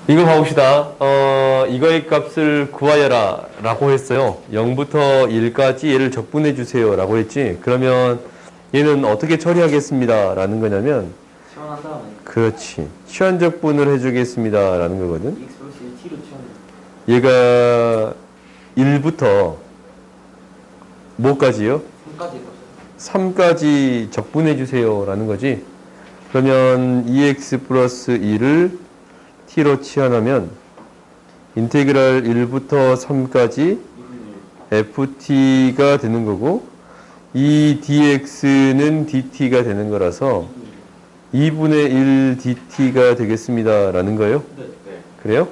이거 봐봅시다. 이거의 값을 구하여라 라고 했어요. 0부터 1까지 얘를 적분해 주세요 라고 했지. 그러면 얘는 어떻게 처리하겠습니다 라는 거냐면, 치환한 다음에 그렇지, 치환적분을 해주겠습니다 라는 거거든. x 플러스 1t로 치환해. 얘가 1부터 뭐까지요? 3까지 3까지 적분해 주세요 라는 거지. 그러면 2x 플러스 1을 t로 치환하면 인테그랄 1부터 3까지 ft가 되는 거고, 이 dx는 dt가 되는 거라서 2분의 1 dt가 되겠습니다 라는 거예요. 네. 그래요?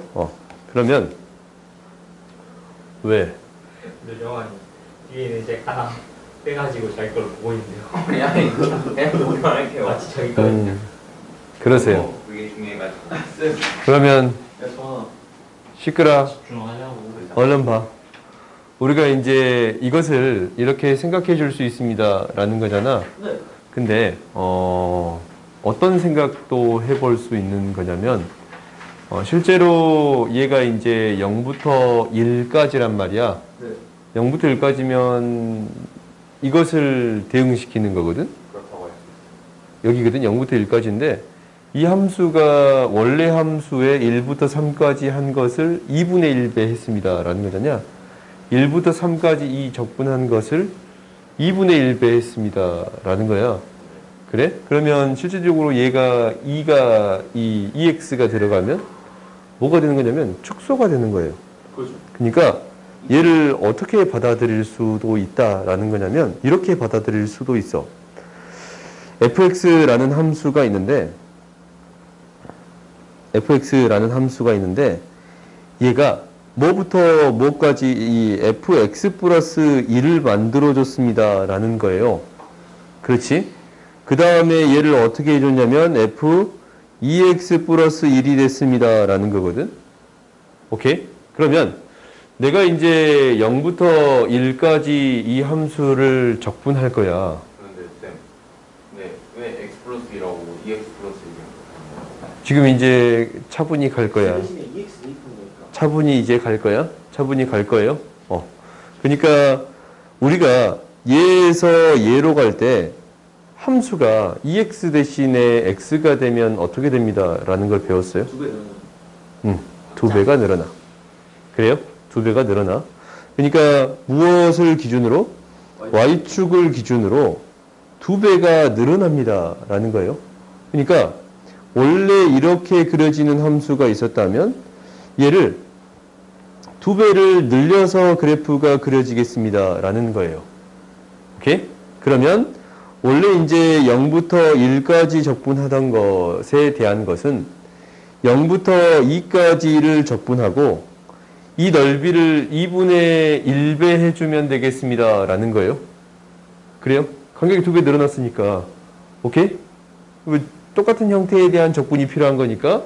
그러면 왜? 근데 영환이 뒤에는 이제 하나 빼가지고 자기 걸 보고 있는데요. 그냥 이거 그냥 우리만 할게요. 마치 자기 걸 그러세요. 그게 중요해가지고. 그러면 저 시끄라, 집중하려고. 얼른 봐. 우리가 이제 이것을 이렇게 생각해 줄 수 있습니다 라는 거잖아. 네. 근데 어떤 생각도 해볼 수 있는 거냐면, 실제로 얘가 이제 0부터 1까지란 말이야. 네. 0부터 1까지면 이것을 대응시키는 거거든. 그렇다고 해요. 여기거든. 0부터 1까지인데 이 함수가 원래 함수의 1부터 3까지 한 것을 2분의 1배 했습니다 라는 거잖냐. 1부터 3까지 이 적분한 것을 2분의 1배 했습니다 라는 거야. 그래? 그러면 실질적으로 얘가 2가 이 2x가 들어가면 뭐가 되는 거냐면 축소가 되는 거예요. 그렇죠. 그러니까 얘를 어떻게 받아들일 수도 있다라는 거냐면 이렇게 받아들일 수도 있어. fx라는 함수가 있는데 얘가 뭐부터 뭐까지 이 fx 플러스 1을 만들어줬습니다 라는 거예요. 그렇지? 그 다음에 얘를 어떻게 해줬냐면 f 2x 플러스 1이 됐습니다 라는 거거든. 오케이? 그러면 내가 이제 0부터 1까지 이 함수를 적분할 거야. 그런데 쌤, 왜 x 플러스 1하고 2x 플러스 1이요? 지금 이제 차분히 갈 거야. 대신에 EX 대입한 거니까. 차분히 이제 갈 거야? 차분히 갈 거예요? 그러니까 우리가 얘에서 얘로 갈 때 함수가 2x 대신에 x가 되면 어떻게 됩니다 라는 걸 배웠어요. 2배 늘어나요. 2배가 늘어나. 그래요? 2배가 늘어나. 그러니까 무엇을 기준으로? y축을 기준으로 2배가 늘어납니다 라는 거예요. 그러니까 원래 이렇게 그려지는 함수가 있었다면 얘를 2배를 늘려서 그래프가 그려지겠습니다 라는 거예요. 오케이? 그러면 원래 이제 0부터 1까지 적분하던 것에 대한 것은 0부터 2까지를 적분하고 이 넓이를 2분의 1배 해주면 되겠습니다 라는 거예요. 그래요? 간격이 2배 늘어났으니까. 오케이? 똑같은 형태에 대한 적분이 필요한 거니까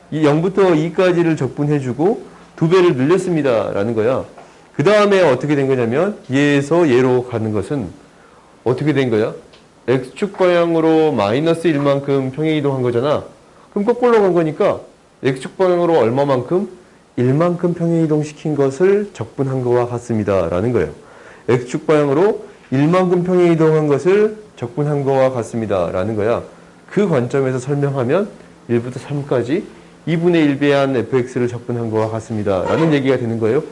이 0부터 2까지를 적분해주고 2배를 늘렸습니다 라는 거야. 그 다음에 어떻게 된 거냐면 얘에서 얘로 가는 것은 어떻게 된 거야? x축 방향으로 마이너스 1만큼 평행이동한 거잖아. 그럼 거꾸로 간 거니까 x축 방향으로 얼마만큼? 1만큼 평행이동시킨 것을 적분한 것과 같습니다 라는 거예요. x축 방향으로 1만큼 평행이동한 것을 적분한 것과 같습니다 라는 거야. 그 관점에서 설명하면 1부터 3까지 2분의 1배한 fx를 적분한 것과 같습니다 라는 얘기가 되는 거예요.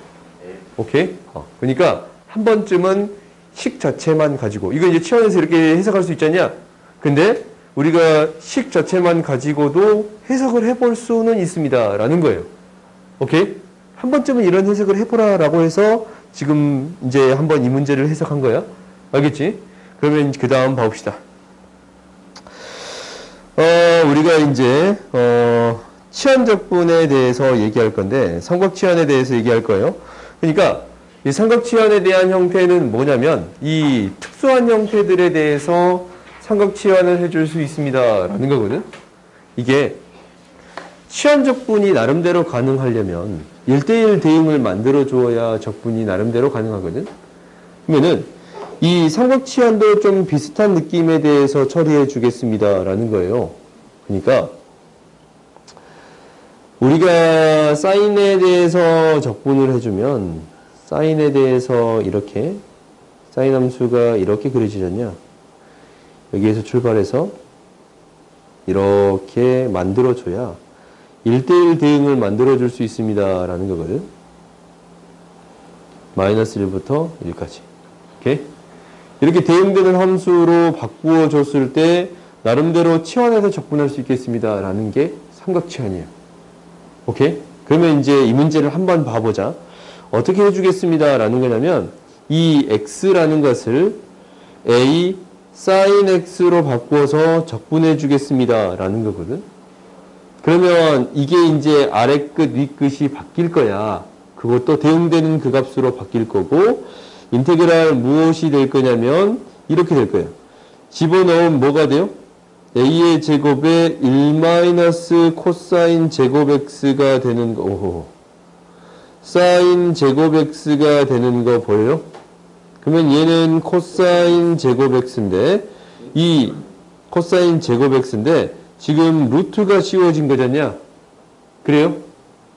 오케이? 그러니까 한 번쯤은 식 자체만 가지고, 이거 이제 치환해서 이렇게 해석할 수 있잖냐? 근데 우리가 식 자체만 가지고도 해석을 해볼 수는 있습니다 라는 거예요. 오케이? 한 번쯤은 이런 해석을 해보라 라고 해서 지금 이제 한번 이 문제를 해석한 거야. 알겠지? 그러면 그 다음 봐봅시다. 우리가 이제 치환적분에 대해서 얘기할 건데 삼각치환에 대해서 얘기할 거예요. 그러니까 이 삼각치환에 대한 형태는 뭐냐면 이 특수한 형태들에 대해서 삼각치환을 해줄 수 있습니다 라는 거거든. 이게 치환적분이 나름대로 가능하려면 1대1 대응을 만들어 주어야 적분이 나름대로 가능하거든. 그러면은 이 삼각치환도 좀 비슷한 느낌에 대해서 처리해 주겠습니다 라는 거예요. 그러니까 우리가 사인에 대해서 적분을 해주면 사인에 대해서 이렇게 사인 함수가 이렇게 그려지잖냐. 여기에서 출발해서 이렇게 만들어줘야 1대1 대응을 만들어줄 수 있습니다. 라는 거거든. 마이너스 1부터 1까지. 오케이? 이렇게 대응되는 함수로 바꾸어 줬을 때 나름대로 치환해서 적분할 수 있겠습니다. 라는 게 삼각치환이에요. 오케이? 그러면 이제 이 문제를 한번 봐보자. 어떻게 해주겠습니다. 라는 거냐면 이 x라는 것을 a sin x로 바꾸어서 적분해 주겠습니다. 라는 거거든. 그러면 이게 이제 아래 끝, 위 끝이 바뀔 거야. 그것도 대응되는 그 값으로 바뀔 거고, 인테그랄 무엇이 될 거냐면 이렇게 될 거예요. 집어넣으면 뭐가 돼요? a의 제곱에 1 코사인 제곱 x가 되는 거. 오호. 사인 제곱 x가 되는 거 보여요? 그러면 얘는 코사인 제곱 x인데 이 코사인 제곱 x인데 지금 루트가 씌워진 거잖냐? 그래요?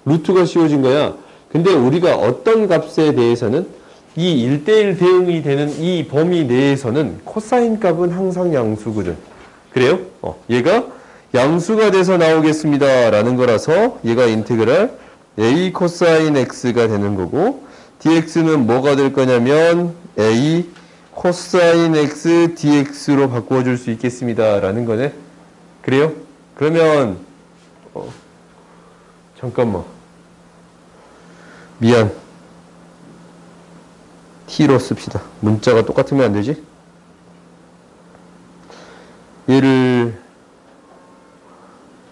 루트가 씌워진 거야. 근데 우리가 어떤 값에 대해서는 이 1대1 대응이 되는 이 범위 내에서는 코사인 값은 항상 양수거든. 그래요? 얘가 양수가 돼서 나오겠습니다. 라는 거라서 얘가 인테그랄 a 코사인 x가 되는 거고 dx는 뭐가 될 거냐면 a 코사인 x dx로 바꿔줄 수 있겠습니다. 라는 거네. 그래요? 그러면 잠깐만. 미안. t로 씁시다. 문자가 똑같으면 안 되지? 얘를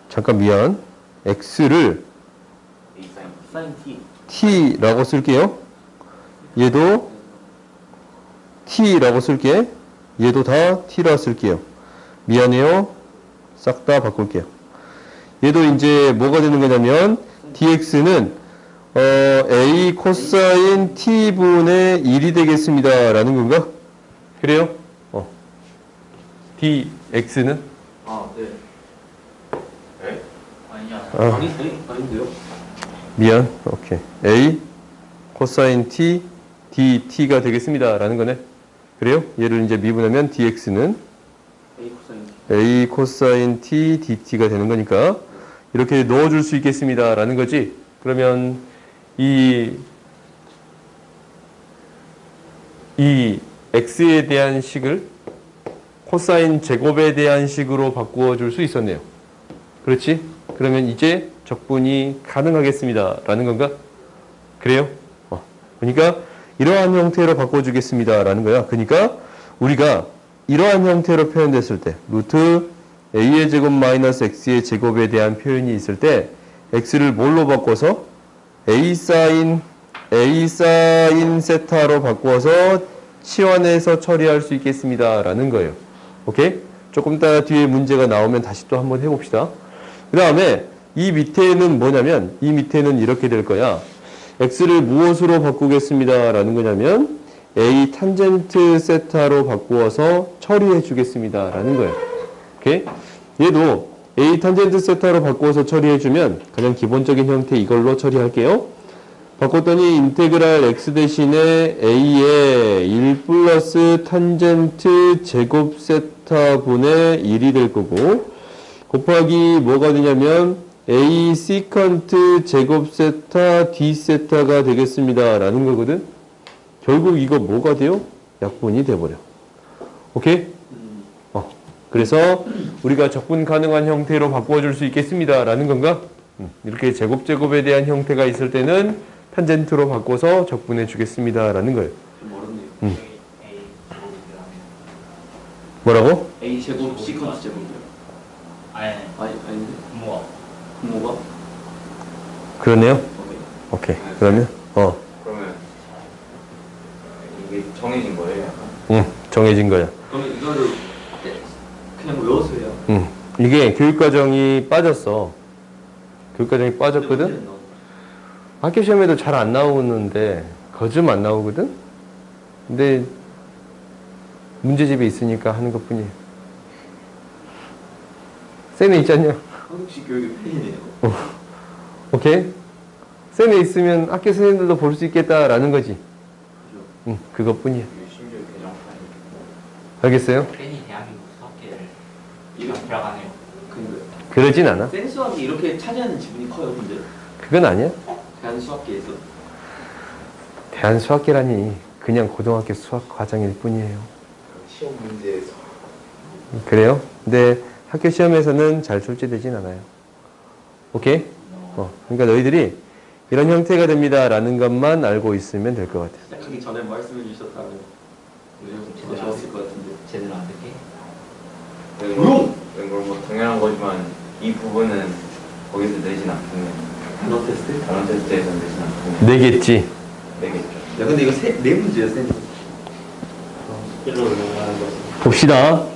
잠깐 미안. x를 A 사인 t라고 쓸게요. 얘도 t라고 쓸게. 얘도 다 t라 쓸게요. 미안해요. 싹 다 바꿀게요. 얘도 이제 뭐가 되는 거냐면 dx는 a 코사인 t분의 1이 되겠습니다. 라는 건가? 그래요? dx는? 아, 네. 네? 아니야. 아닌데요? 미안. 오케이. a 코사인 t dt가 되겠습니다. 라는 거네. 그래요? 얘를 이제 미분하면 dx는 A 코사인 a 코사인 t dt가 되는 거니까 이렇게 넣어줄 수 있겠습니다. 라는 거지. 그러면 이 x에 대한 식을 코사인 제곱에 대한 식으로 바꾸어 줄 수 있었네요. 그렇지? 그러면 이제 적분이 가능하겠습니다. 라는 건가? 그래요? 그러니까 이러한 형태로 바꿔주겠습니다. 라는 거야. 그러니까 우리가 이러한 형태로 표현됐을 때 루트 a의 제곱 마이너스 x의 제곱에 대한 표현이 있을 때 x를 뭘로 바꿔서 a 사인 세타로 바꿔서 치환해서 처리할 수 있겠습니다. 라는 거예요. 오케이? 조금 이따 뒤에 문제가 나오면 다시 또 한번 해봅시다. 그 다음에 이 밑에는 뭐냐면 이 밑에는 이렇게 될 거야. x를 무엇으로 바꾸겠습니다. 라는 거냐면 a 탄젠트 세타로 바꾸어서 처리해 주겠습니다. 라는 거예요. 오케이? 얘도 a 탄젠트 세타로 바꾸어서 처리해 주면 가장 기본적인 형태 이걸로 처리할게요. 바꿨더니 인테그랄 x 대신에 a의 1 플러스 탄젠트 제곱 세타분의 1이 될 거고 곱하기 뭐가 되냐면 a 시컨트 제곱 세타 d 세타가 되겠습니다. 라는 거거든. 결국 이거 뭐가 돼요? 약분이 돼버려. 오케이? 그래서 우리가 적분 가능한 형태로 바꿔줄 수 있겠습니다. 라는 건가? 이렇게 제곱에 대한 형태가 있을 때는 탄젠트로 바꿔서 적분해 주겠습니다. 라는 거예요. 좀 어렵네요. A 뭐라고? A 제곱 시컨트 제곱이요. 아니 아닌데? 부모가 부모가? 그러네요. 오케이. 오케이. 그러면 그러면 이게 정해진 거예요? 약간? 정해진 거야. 그럼 이거를 그냥 외워서 해요. 이게 교육과정이 빠졌어. 교육과정이 빠졌거든? 학교 시험에도 잘 안 나오는데 거좀 안 나오거든? 근데 문제집에 있으니까 하는 것 뿐이에요. 쌤이 있잖냐? 한국식 교육의 팬이네요. 오케이? 쌤에 있으면 학교 선생님들도 볼 수 있겠다라는 거지. 그죠. 그것뿐이야. 이게 심지어 개정판이. 알겠어요? 괜히 대한민국 수학계를 이거 들어가네요. 그러니까 그러진 않아. 센 수학이 이렇게 차지하는 지분이 커요, 근데 그건 아니야. 대한 수학계에서. 대한수학계라니 그냥 고등학교 수학 과정일 뿐이에요. 시험 문제에서. 그래요? 근데 학교 시험에서는 잘 출제되진 않아요. 오케이? 그러니까 너희들이 이런 형태가 됩니다라는 것만 알고 있으면 될 것 같아. 시작하기 전에 말씀해 주셨다면 더 좋았을 것 같은데. 제대로 안 되게. 이건 뭐 당연한 거지만 이 부분은 거기서 내진 않겠네. 단어 테스트? 다른 테스트에서 내진 않겠네. 내겠지. 내겠죠. 야, 근데 이거 네 문제야, 쌤. 일로 넘어가는 거지. 봅시다.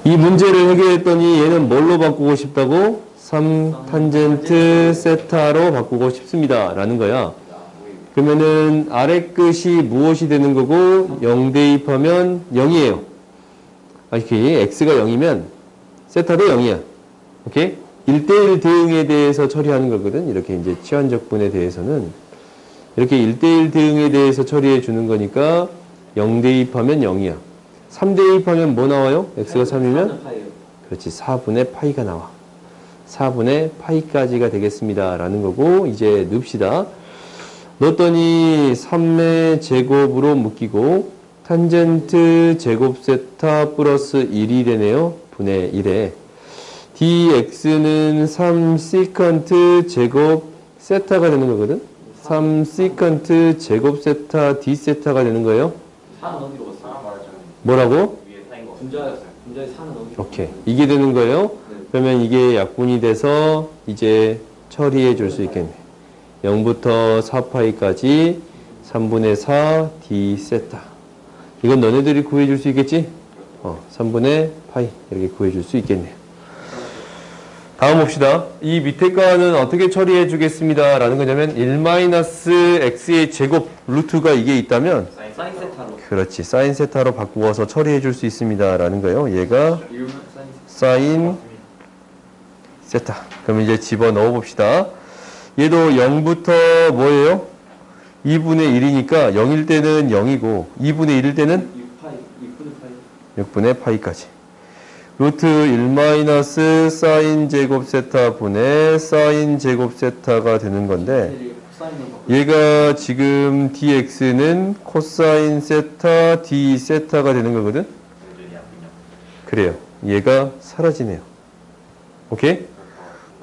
이 문제를 해결했더니 얘는 뭘로 바꾸고 싶다고? 3 탄젠트 세타로 바꾸고 싶습니다. 라는 거야. 그러면은 아래 끝이 무엇이 되는 거고 0 대입하면 0이에요. 이렇게 x가 0이면 세타도 0이야. 오케이? 1대1 대응에 대해서 처리하는 거거든. 이렇게 이제 치환적분에 대해서는 이렇게 1대1 대응에 대해서 처리해 주는 거니까 0 대입하면 0이야. 3 대입하면 뭐 나와요? x가 3이면? 그렇지. 4분의 파이가 나와. 4분의 파이까지가 되겠습니다. 라는 거고 이제 넣읍시다. 넣었더니 3의 제곱으로 묶이고 탄젠트 제곱 세타 플러스 1이 되네요. 분의 1에 dx는 3 시컨트 제곱 세타가 되는 거거든. 3 시컨트 제곱 세타 d 세타가 되는 거예요. 4는 어디로 갔어? 뭐라고? 위에 쌓인 거. 분자에 4는 어디로 오케이. 이게 되는 거예요. 그러면 이게 약분이 돼서 이제 처리해 줄 수 있겠네. 0부터 4파이까지 3분의 4 d 세타. 이건 너네들이 구해 줄 수 있겠지? 3분의 파이 이렇게 구해 줄 수 있겠네요. 다음 봅시다. 이 밑에 거는 어떻게 처리해 주겠습니다. 라는 거냐면 1-x의 제곱 루트가 이게 있다면 사인 세타로. 그렇지. 사인 세타로 바꾸어서 처리해 줄 수 있습니다. 라는 거예요. 얘가 사인 세타. 그럼 이제 집어넣어 봅시다. 얘도 0부터 뭐예요? 2분의 1이니까 0일 때는 0이고 2분의 1일 때는 6분의 파이까지. 루트 1 사인 제곱 세타 분의 사인 제곱 세타가 되는 건데 얘가 지금 dx는 코사인 세타 d 세타가 되는 거거든. 그래요. 얘가 사라지네요. 오케이?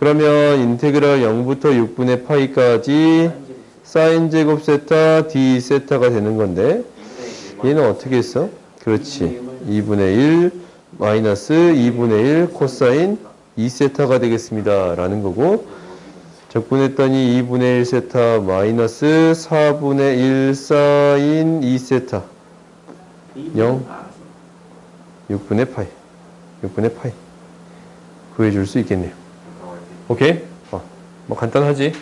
그러면 인테그랄 0부터 6분의 파이까지 사인 제곱 세타 d 세타가 되는 건데 얘는 어떻게 했어? 그렇지. 2분의 1 마이너스 2분의 1 코사인 2세타가 되겠습니다. 라는 거고 적분했더니 2분의 1 세타 마이너스 4분의 1 사인 2세타 0 6분의 파이 6분의 파이 구해줄 수 있겠네요. 오케이? 뭐 간단하지?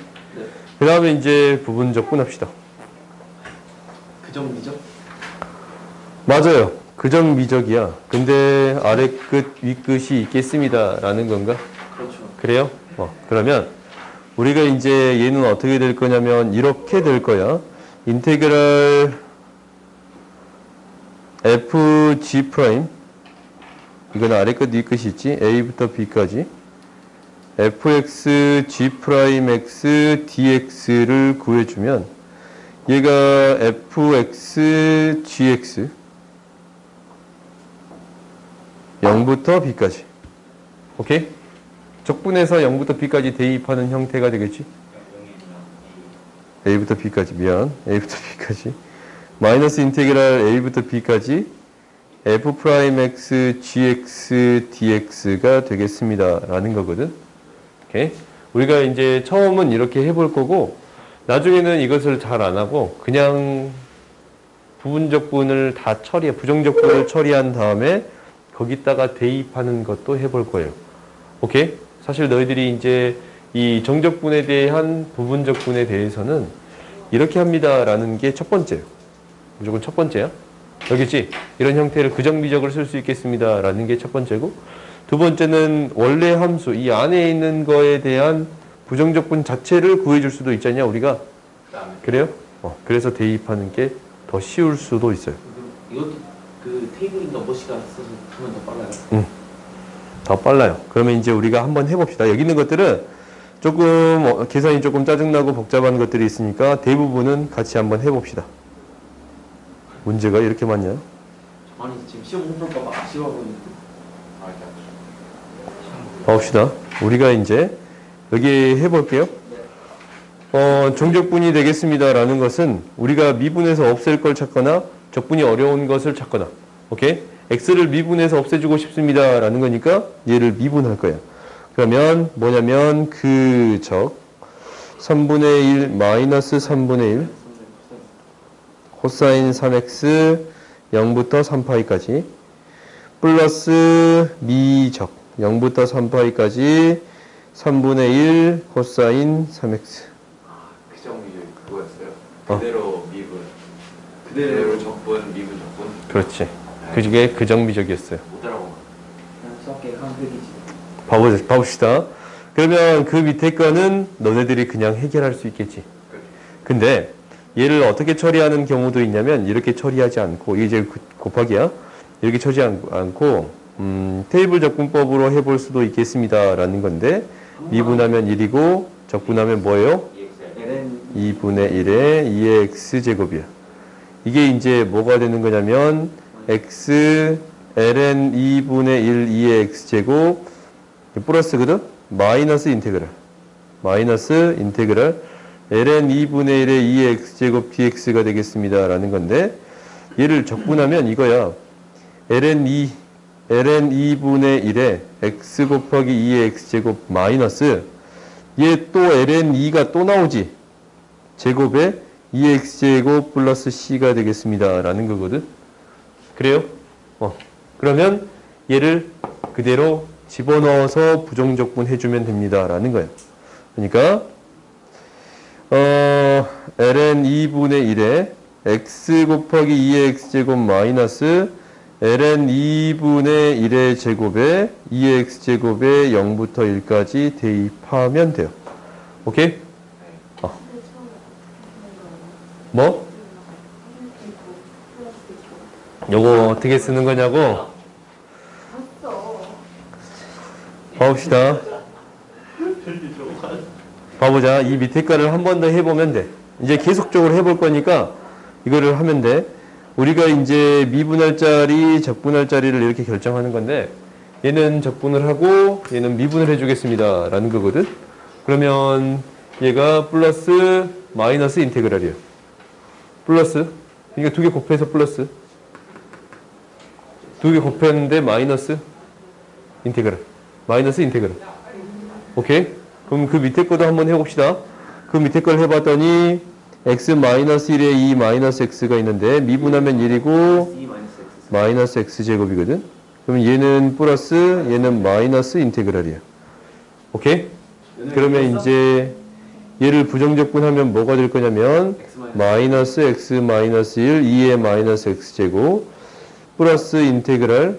그 다음에 이제 부분적분 합시다. 그 정도죠? 맞아요. 그정미적이야. 근데 아래 끝, 위 끝이 있겠습니다. 라는 건가? 그렇죠. 그래요? 그러면 우리가 이제 얘는 어떻게 될 거냐면 이렇게 될 거야. 인테그랄 fg 프라임 이건 아래 끝, 위 끝이 있지? a부터 b까지 fx g 프라임 x dx를 구해주면 얘가 fx gx 0부터 b까지. 오케이? 적분해서 0부터 b까지 대입하는 형태가 되겠지? a부터 b까지. 미안. a부터 b까지. 마이너스 인테그랄 a부터 b까지 f 프라임 x gx dx가 되겠습니다. 라는 거거든. 오케이? 우리가 이제 처음은 이렇게 해볼 거고 나중에는 이것을 잘 안 하고 그냥 부분적분을 다 부정적분을 처리한 다음에 거기다가 대입하는 것도 해볼 거예요. 오케이? 사실 너희들이 이제 이 정적분에 대한 부분적분에 대해서는 이렇게 합니다. 라는 게 첫 번째예요. 무조건 첫 번째야. 여기지? 이런 형태를 그정비적으로 쓸 수 있겠습니다. 라는 게 첫 번째고 두 번째는 원래 함수, 이 안에 있는 거에 대한 부정적분 자체를 구해줄 수도 있잖냐, 우리가. 그다음에 그래요? 그래서 대입하는 게 더 쉬울 수도 있어요. 이것도 그 테이블 넘버시가 있어서 하면 더 빨라요. 더 빨라요. 그러면 이제 우리가 한번 해봅시다. 여기 있는 것들은 조금 계산이 조금 짜증나고 복잡한 것들이 있으니까 대부분은 같이 한번 해봅시다. 문제가 이렇게 많냐? 아니 지금 시험 못 볼까봐 아쉬워하고 있는데. 아, 이렇게 봅시다. 우리가 이제 여기 해볼게요. 정적분이 되겠습니다라는 것은 우리가 미분해서 없앨 걸 찾거나 적분이 어려운 것을 찾거나, 오케이? x를 미분해서 없애주고 싶습니다라는 거니까 얘를 미분할 거예요. 그러면 뭐냐면 그 적 3분의 1 마이너스 3분의 1 코사인 3x 0부터 3파이까지 플러스 미적 0부터 3파이까지 3분의 1 코사인 3x. 그 정비율 그거였어요. 어. 그대로 미분. 그대로 적분, 미분, 적분. 그렇지. 그게 그 정비적이었어요. 못 따라오고. 그냥 수학계 한획이지. 봐봅시다. 그러면 그 밑에 거는 너네들이 그냥 해결할 수 있겠지. 근데 얘를 어떻게 처리하는 경우도 있냐면 이렇게 처리하지 않고, 이게 이제 곱하기야. 이렇게 처리하지 않고 테이블 적분법으로 해볼 수도 있겠습니다라는 건데, 미분하면 1이고 적분하면 뭐예요? ln 2분의 1의 2의 x제곱이야. 이게 이제 뭐가 되는 거냐면 x ln 2분의 1 2의 x제곱 플러스거든? 마이너스 인테그랄 ln 2분의 1의 2의 x제곱 dx가 되겠습니다 라는 건데, 얘를 적분하면 이거야. ln 2분의 1의 x 곱하기 2의 x제곱 마이너스 얘 또 ln 2가 또 나오지. 제곱에 2x제곱 플러스 c가 되겠습니다 라는 거거든. 그래요? 그러면 얘를 그대로 집어넣어서 부정적분 해주면 됩니다 라는 거예요. 그러니까 ln 2분의 1에 x 곱하기 2의 x제곱 마이너스 ln 2분의 1의 제곱에 2의 x제곱에 0부터 1까지 대입하면 돼요. 오케이? 뭐? 요거 어떻게 쓰는 거냐고? 봐봅시다. 봐보자. 이 밑에 거를 한 번 더 해보면 돼. 이제 계속적으로 해볼 거니까 이거를 하면 돼. 우리가 이제 미분할 자리, 적분할 자리를 이렇게 결정하는 건데, 얘는 적분을 하고 얘는 미분을 해주겠습니다 라는 거거든. 그러면 얘가 플러스 마이너스 인테그랄이에요. 플러스, 그러니까 두 개 곱해서 플러스, 두 개 곱했는데 마이너스 인테그랄, 오케이? 그럼 그 밑에 거도 한번 해봅시다. 그 밑에 걸 해봤더니 x 마이너스 1에 2 마이너스 x가 있는데 미분하면 1이고 e 마이너스 x. 마이너스 x제곱이거든. 그러면 얘는 플러스 얘는 마이너스 인테그랄이야. 오케이? 그러면 이제 얘를 부정적분하면 뭐가 될 거냐면 마이너스 x 마이너스 1 2의 마이너스 x제곱 플러스 인테그랄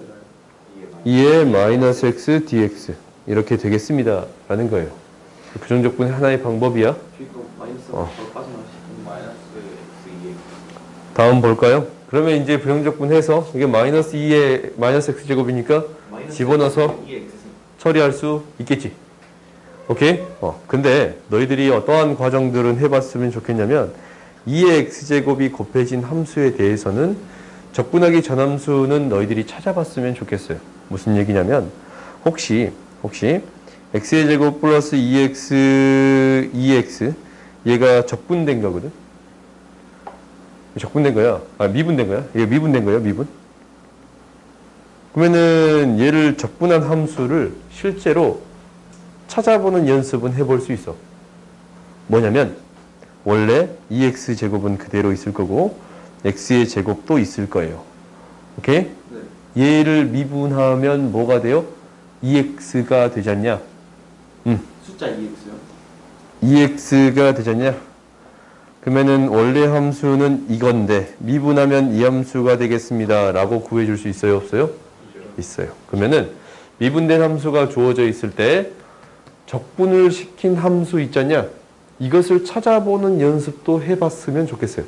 2의 마이너스 x dx 이렇게 되겠습니다 라는 거예요. 부정적분의 하나의 방법이야. 뒤에 거 마이너스 빠져나가시. 마이너스 x 2에 다음 볼까요? 그러면 이제 부정적분해서 이게 마이너스 2의 마이너스 x제곱이니까 집어넣어서 처리할 수 있겠지. 오케이? 근데 너희들이 어떠한 과정들은 해봤으면 좋겠냐면 2의 x제곱이 곱해진 함수에 대해서는 적분하기 전 함수는 너희들이 찾아봤으면 좋겠어요. 무슨 얘기냐면 혹시 x의 제곱 플러스 2x 얘가 적분된 거거든. 적분된 거야. 미분된 거야. 이게 미분된 거예요. 미분. 그러면은 얘를 적분한 함수를 실제로 찾아보는 연습은 해볼 수 있어. 뭐냐면 원래 2x 제곱은 그대로 있을 거고 x의 제곱도 있을 거예요. 오케이? 네. 얘를 미분하면 뭐가 돼요? 2x가 되지 않냐? 숫자 2x요? 2x가 되지 않냐? 그러면은 원래 함수는 이건데 미분하면 이 함수가 되겠습니다 라고 구해줄 수 있어요? 없어요? 있어요. 그러면은 미분된 함수가 주어져 있을 때 적분을 시킨 함수 있잖냐? 이것을 찾아보는 연습도 해봤으면 좋겠어요.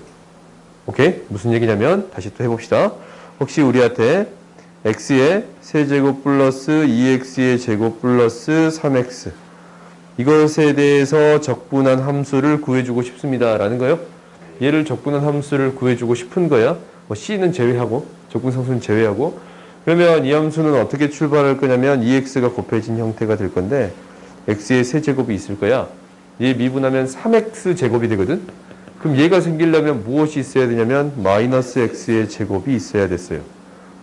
오케이? 무슨 얘기냐면 다시 또 해봅시다. 혹시 우리한테 x의 세제곱 플러스 2x의 제곱 플러스 3x 이것에 대해서 적분한 함수를 구해주고 싶습니다. 라는 거요. 얘를 적분한 함수를 구해주고 싶은 거야. 뭐 c는 제외하고 적분상수는 제외하고 그러면 이 함수는 어떻게 출발할 거냐면 2x가 곱해진 형태가 될 건데 x의 세제곱이 있을 거야. 얘 미분하면 3x 제곱이 되거든. 그럼 얘가 생기려면 무엇이 있어야 되냐면 마이너스 x의 제곱이 있어야 됐어요.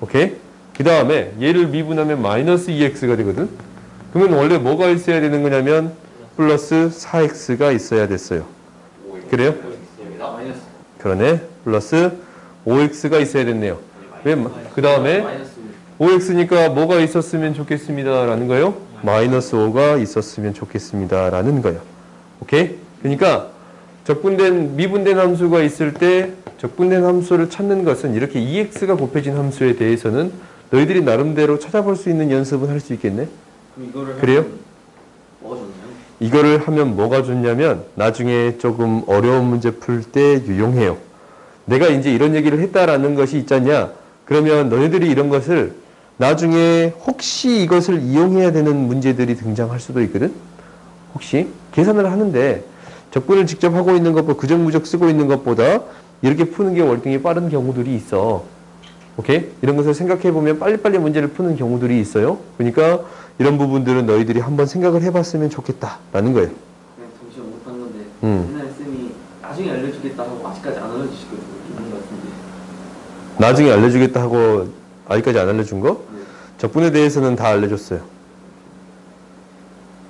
오케이? 그 다음에 얘를 미분하면 마이너스 2x가 되거든. 그러면 원래 뭐가 있어야 되는 거냐면 플러스 4x가 있어야 됐어요. 그래요? 마이너스. 그러네. 플러스 5x가 있어야 됐네요. 그 다음에 마이너스 5x니까 뭐가 있었으면 좋겠습니다. 라는 거예요. 마이너스 5가 있었으면 좋겠습니다. 라는 거예요. 오케이? 그러니까 미분된 함수가 있을 때 적분된 함수를 찾는 것은 이렇게 2x가 곱해진 함수에 대해서는 너희들이 나름대로 찾아볼 수 있는 연습은 할 수 있겠네? 그럼 이거를 그래요? 하면 뭐가 좋나요? 이거를 하면 뭐가 좋냐면 나중에 조금 어려운 문제 풀 때 유용해요. 내가 이제 이런 얘기를 했다라는 것이 있잖냐? 그러면 너희들이 이런 것을 나중에 혹시 이것을 이용해야 되는 문제들이 등장할 수도 있거든? 혹시 계산을 하는데 적분을 직접 하고 있는 것보다 그정무적 쓰고 있는 것보다 이렇게 푸는 게 월등히 빠른 경우들이 있어. 오케이? 이런 것을 생각해 보면 빨리빨리 문제를 푸는 경우들이 있어요. 그러니까 이런 부분들은 너희들이 한번 생각을 해봤으면 좋겠다라는 거예요. 그냥 잠시만 못한 건데 음. 옛날에 쌤이 나중에 알려주겠다 하고 아직까지 안 알려주시거든요. 있는 것 같은데. 나중에 알려주겠다 하고 아직까지 안 알려준 거? 네. 적분에 대해서는 다 알려줬어요.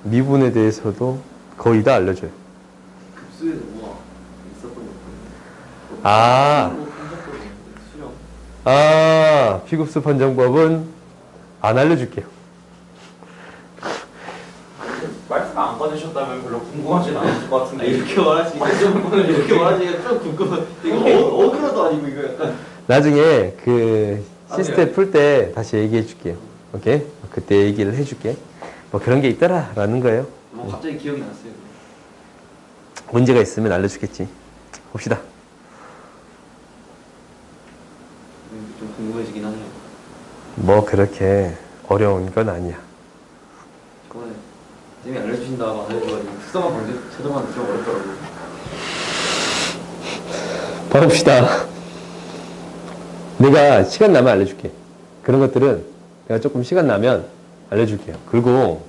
미분에 대해서도 거의 다 알려줘요. 급수에서 뭐가 있었던 것 같아요. 아. 뭐 판정법이 수령. 아, 피급수 판정법은 안 알려줄게요. 말씀 안 받으셨다면 별로 궁금하진 않을 것 아, 같은데. 이렇게 말하시니까 이렇게 말하시니까 좀 궁금해. 이거 어그로도 아니고 이거 약간. 나중에 그 시스템 네. 풀 때 다시 얘기해 줄게요. 오케이? 그때 얘기를 해줄게. 뭐 그런 게 있더라 라는 거예요. 뭐 갑자기 기억이 났어요. 문제가 있으면 알려주겠지. 봅시다. 좀 궁금해지긴 하네요. 뭐 그렇게 어려운 건 아니야. 저번에 쌤이 알려주신다고 안 알려줘가지고 특성화 방제 찾아봤는데 좀 어렵더라고요. 봐봅시다. 내가 시간 나면 알려줄게. 그런 것들은 내가 조금 시간 나면 알려줄게요. 그리고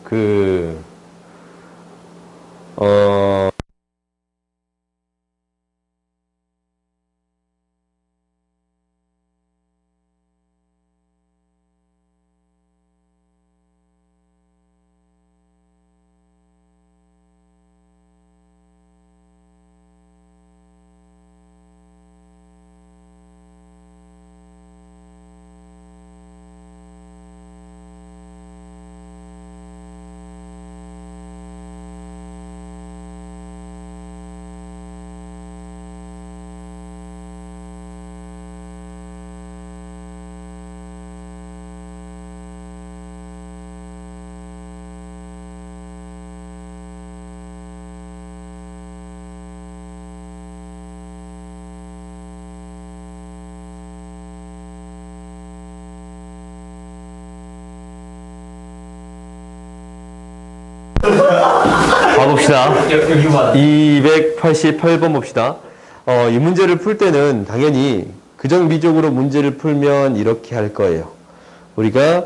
봐봅시다. 288번 봅시다. 이 문제를 풀 때는 당연히 그정비적으로 문제를 풀면 이렇게 할 거예요. 우리가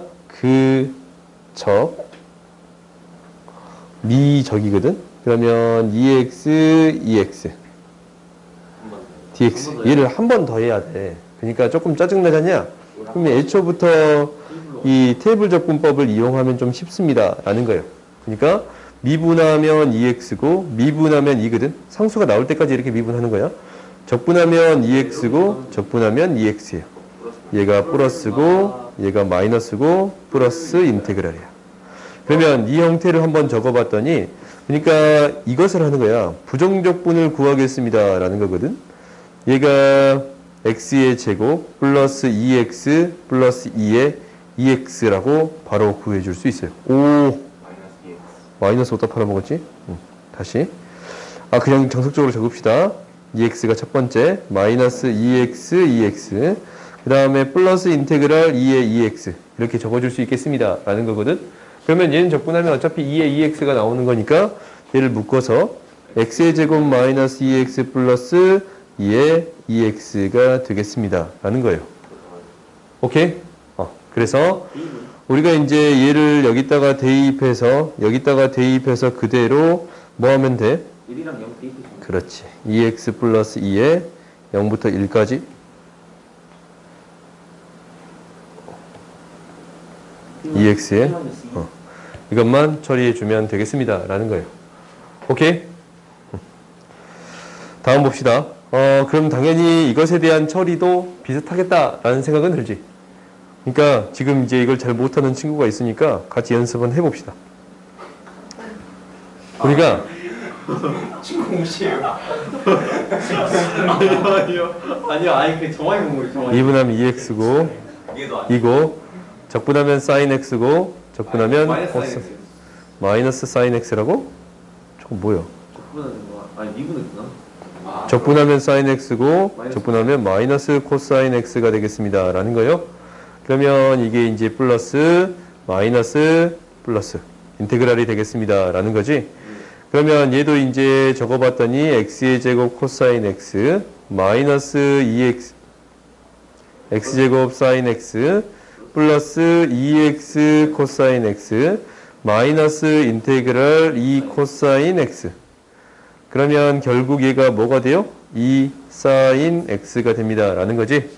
미적이거든? 그러면 2x, 2x, dx. 얘를 한 번 더 해야 돼. 그러니까 조금 짜증나잖냐? 그럼 애초부터 이 테이블 적분법을 이용하면 좀 쉽습니다. 라는 거예요. 그러니까 미분하면 2x고 미분하면 2거든. 상수가 나올 때까지 이렇게 미분하는 거야. 적분하면 2x고 적분하면 2x예요. 얘가 플러스고 얘가 마이너스고 플러스 인테그랄이야. 그러면 이 형태를 한번 적어봤더니 그러니까 이것을 하는 거야. 부정적분을 구하겠습니다. 라는 거거든. 얘가 x의 제곱 플러스 2x 플러스 2의 2x라고 바로 구해줄 수 있어요. 오. 마이너스 2x. 마이너스 어디다 팔아먹었지? 다시. 그냥 정석적으로 적읍시다. EX가 첫 번째, 마이너스 EX. 그 다음에 플러스 인테그랄 2의 EX. 이렇게 적어줄 수 있겠습니다. 라는 거거든. 그러면 얘는 적분하면 어차피 2의 EX가 나오는 거니까 얘를 묶어서 X의 제곱 마이너스 EX 플러스 2의 EX가 되겠습니다. 라는 거예요. 오케이? 그래서 우리가 이제 얘를 여기다가 대입해서 그대로 뭐 하면 돼? 1이랑 0 대입해주면 그렇지. 2x 플러스 2에 0부터 1까지. EX에 이것만 처리해 주면 되겠습니다. 라는 거예요. 오케이? 다음 봅시다. 그럼 당연히 이것에 대한 처리도 비슷하겠다라는 생각은 들지. 그러니까 지금 이제 이걸 잘 못하는 친구가 있으니까 같이 연습은 해봅시다. 우리가 공시에요. 아니요 그 정확히 본 거예요. 정확히. 2분하면 2x고 이게도 아니에요. 이고 적분하면 sin x고 적분하면 마이너스 코스 사인 X. 마이너스 sin x라고? 저거 뭐야? 적분하는 거 아니 미분했구나. 적분하면 sin x고 적분하면 마이너스 코사인 x가 되겠습니다. 라는 거예요. 그러면 이게 이제 플러스 마이너스 플러스 인테그랄이 되겠습니다. 라는 거지. 그러면 얘도 이제 적어봤더니 x의 제곱 코사인 x 마이너스 2x x제곱 사인 x 플러스 2x 코사인 x 마이너스 인테그랄 2 코사인 x. 그러면 결국 얘가 뭐가 돼요? 2 사인 x가 됩니다. 라는 거지.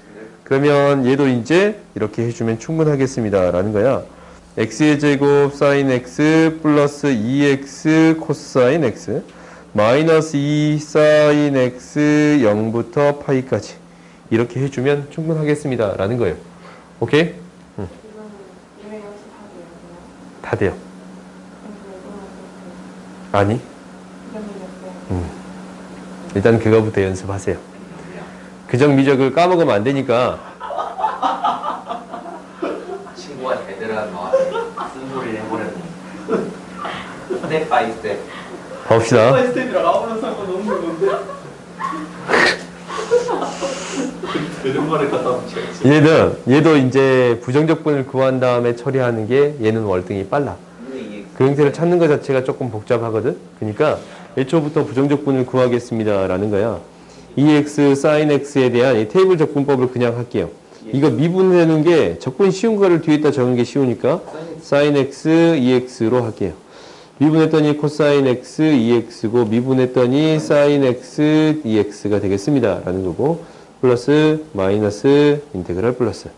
그러면 얘도 이제 이렇게 해주면 충분하겠습니다. 라는 거야. x의 제곱 사인 x 플러스 2x 코사인 x 마이너스 2 사인 x 0부터 파이까지 이렇게 해주면 충분하겠습니다. 라는 거예요. 오케이? 다 돼요. 아니. 일단 그거부터 연습하세요. 그정 미적을 까먹으면 안 되니까. 친구가 제대로 쓴소리를 해버렸네. 스텝 바이 스텝. 봅시다. 스텝이랑 아무런 상관없는 건데. 되는 말을 갖다 붙여야지. 얘도 이제 부정적분을 구한 다음에 처리하는 게 얘는 월등히 빨라. 그 형태를 찾는 것 자체가 조금 복잡하거든. 그러니까 애초부터 부정적분을 구하겠습니다. 라는 거야. 2x sin x에 대한 이 테이블 적분법을 그냥 할게요. 이거 미분하는 게 적분 쉬운 거를 뒤에다 적은 게 쉬우니까 sin x 2x로 할게요. 미분했더니 코사인 x 2x고 미분했더니 sin x 2x가 되겠습니다. 라는 거고 플러스 마이너스 인테그랄 플러스.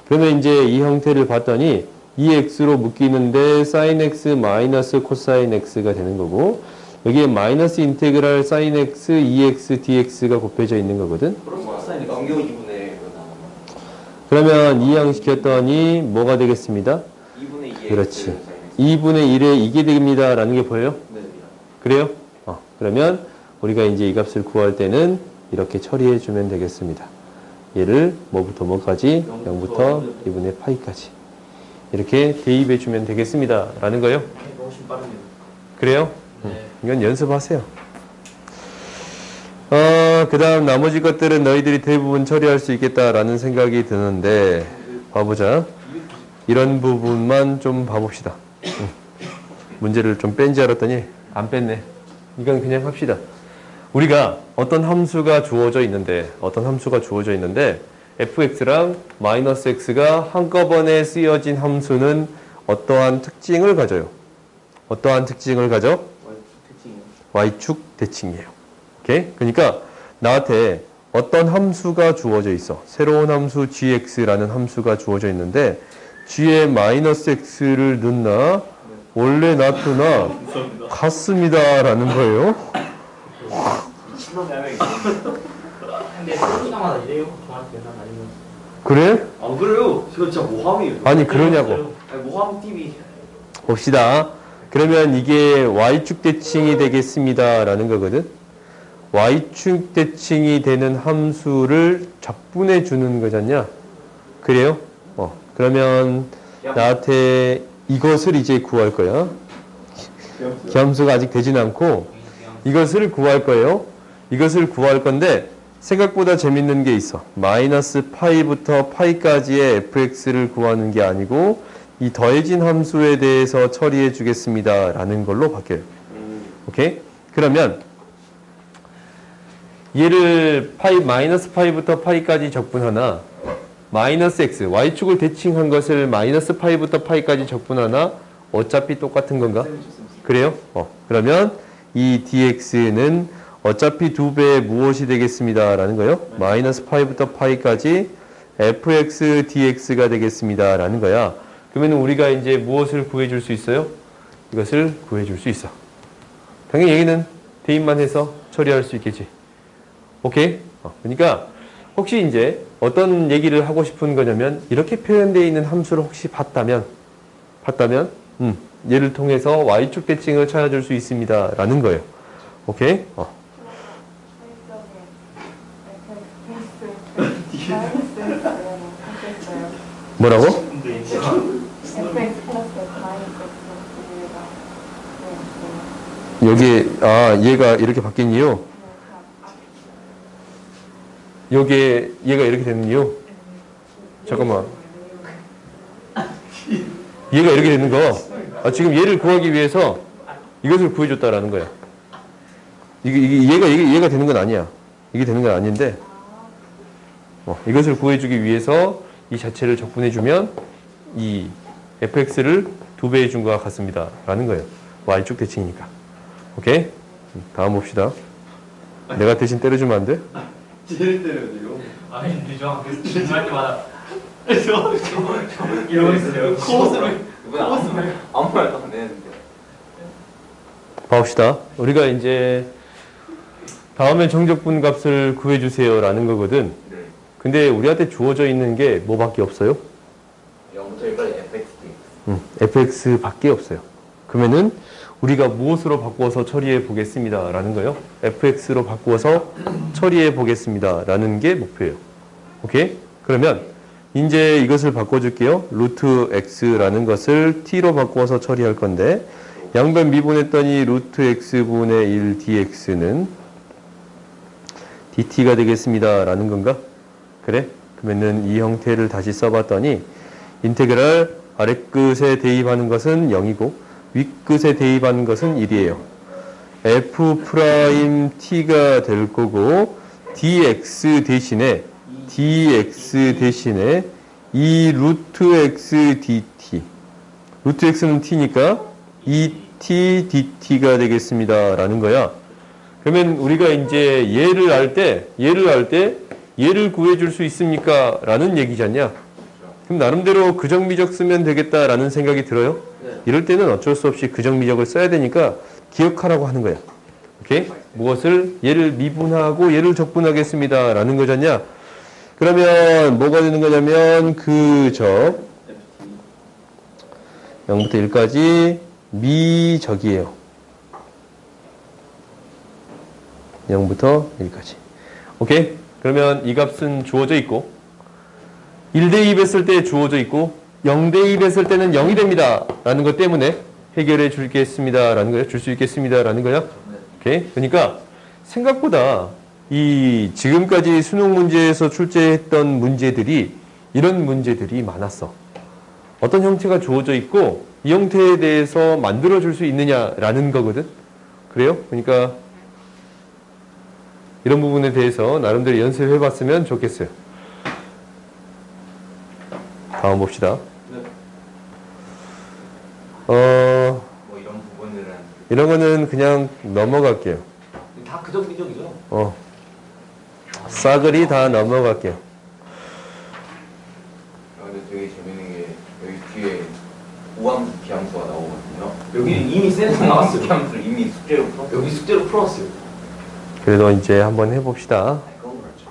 그러면 이제 이 형태를 봤더니 2x로 묶이는데 sin x 마이너스 코사인 x가 되는 거고 여기에 마이너스 인테그랄 sin x 2x dx가 곱해져 있는 거거든. 넘겨 2분의 그러면 이항시켰더니 뭐가 되겠습니다? 2분의 2. 그렇지. 2분의 1에 이게 됩니다. 라는 게 보여요? 네. 그래요? 그러면 우리가 이제 이 값을 구할 때는 이렇게 처리해 주면 되겠습니다. 얘를 뭐부터 뭐까지? 0부터 2분의 파이까지. 이렇게 대입해 주면 되겠습니다. 라는 거예요. 훨씬 빠르네요. 그래요? 네. 이건 연습하세요. 그 다음 나머지 것들은 너희들이 대부분 처리할 수 있겠다라는 생각이 드는데 봐보자. 이런 부분만 좀 봐봅시다. 문제를 좀 뺀지 알았더니 안 뺐네. 이건 그냥 합시다. 우리가 어떤 함수가 주어져 있는데 fx랑 마이너스 x가 한꺼번에 쓰여진 함수는 어떠한 특징을 가져요? 어떠한 특징을 가져? y축 대칭이에요. 오케이? 그러니까 나한테 어떤 함수가 주어져 있어. 새로운 함수 gx라는 함수가 주어져 있는데 g에 마이너스 x를 넣나 원래 놔두나 같습니다 라는 거예요. 미친놈이 한 명 있어. 근데 시간마다 이래요? 정확히 계산 아니면 그래? 안 그래요. 저 진짜 모함이에요. 아니 그러냐고. 아니, 모함 TV. 봅시다. 그러면 이게 y축 대칭이 되겠습니다 라는 거거든. y축 대칭이 되는 함수를 적분해 주는 거잖냐. 그래요? 그러면 나한테 이것을 이제 구할 거야. 기함수가 아직 되진 않고 이것을 구할 거예요. 이것을 구할 건데 생각보다 재밌는 게 있어. 마이너스 파이부터 파이까지의 fx를 구하는 게 아니고 이 더해진 함수에 대해서 처리해 주겠습니다 라는 걸로 바뀌어요. 오케이? 그러면 얘를 마이너스 파이부터 파이까지 적분하나 마이너스 x, y축을 대칭한 것을 마이너스 파이부터 파이까지 적분하나 어차피 똑같은 건가? 그래요? 그러면 이 dx는 어차피 2배의 무엇이 되겠습니다 라는 거예요. 마이너스 파이부터 파이까지 fx dx가 되겠습니다 라는 거야. 그러면 우리가 이제 무엇을 구해줄 수 있어요? 이것을 구해줄 수 있어. 당연히 얘기는 대입만 해서 처리할 수 있겠지. 오케이? 그러니까 혹시 이제 어떤 얘기를 하고 싶은 거냐면 이렇게 표현되어 있는 함수를 혹시 봤다면 얘를 통해서 y축 대칭을 찾아줄 수 있습니다 라는 거예요. 오케이? 뭐라고? 여기 얘가 이렇게 바뀐 이유? 여기에 얘가 이렇게 되는 이유? 잠깐만. 얘가 이렇게 되는 거. 지금 얘를 구하기 위해서 이것을 구해줬다라는 거야. 얘가 되는 건 아니야. 이게 되는 건 아닌데, 이것을 구해주기 위해서 이 자체를 적분해주면 이 fx를 2배 해준 것과 같습니다. 라는 거예요. y축 대칭이니까. 오케이? 다음 봅시다. 내가 대신 때려주면 안 돼? 쟤를 때려야 돼요. 아닌데 저 질문할 때마다 이러고 있어요. 이번에 아무 말도 안 되는데. 봐봅시다. 우리가 이제 다음에 정적분 값을 구해주세요 라는 거거든. 네. 근데 우리한테 주어져 있는 게 뭐밖에 없어요? 0부터 1까지 fx. fx 밖에 없어요. 그러면은 우리가 무엇으로 바꾸어서 처리해 보겠습니다 라는 거예요. fx로 바꾸어서 처리해 보겠습니다 라는 게 목표예요. 오케이? 그러면 이제 이것을 바꿔줄게요. 루트 x라는 것을 t로 바꾸어서 처리할 건데 양변 미분했더니 루트 x분의 1 dx는 dt가 되겠습니다 라는 건가? 그래? 그러면은 이 형태를 다시 써봤더니 인테그랄 아랫끝에 대입하는 것은 0이고 윗끝에 대입하는 것은 1이에요. f't가 될 거고 dx 대신에 이 루트 x dt 루트 x는 t니까 2t dt가 되겠습니다 라는 거야. 그러면 우리가 이제 얘를 알 때 얘를 구해줄 수 있습니까? 라는 얘기잖냐. 그럼 나름대로 그정미적 쓰면 되겠다라는 생각이 들어요? 네. 이럴 때는 어쩔 수 없이 그정미적을 써야 되니까 기억하라고 하는 거야. 오케이? 무엇을? 얘를 미분하고 얘를 적분하겠습니다 라는 거잖냐. 그러면 뭐가 되는 거냐면 그적 0부터 1까지 미적이에요. 0부터 1까지. 오케이? 그러면 이 값은 주어져 있고 1대2 했을 때 주어져 있고 0대2 했을 때는 0이 됩니다 라는 것 때문에 해결해 주겠습니다 라는 거예요. 줄 수 있겠습니다 라는 거예요. 오케이? 그러니까 생각보다 이 지금까지 수능 문제에서 출제했던 문제들이 이런 문제들이 많았어. 어떤 형태가 주어져 있고 이 형태에 대해서 만들어 줄 수 있느냐라는 거거든. 그래요? 그러니까 이런 부분에 대해서 나름대로 연습해 봤으면 좋겠어요. 다음 봅시다. 뭐 이런 부분들은 이런 거는 그냥 넘어갈게요. 다 그정미적이죠. 싸그리 다 넘어갈게요. 근데 되게 재밌는 게 여기 뒤에 우함수 기함수가 나오거든요. 여기는 이미 센스 나왔어요. 기함수를 이미 숙제로 풀었어요. 여기 숙제로 풀었어요. 그래도 이제 한번 해봅시다. 그건 그렇죠.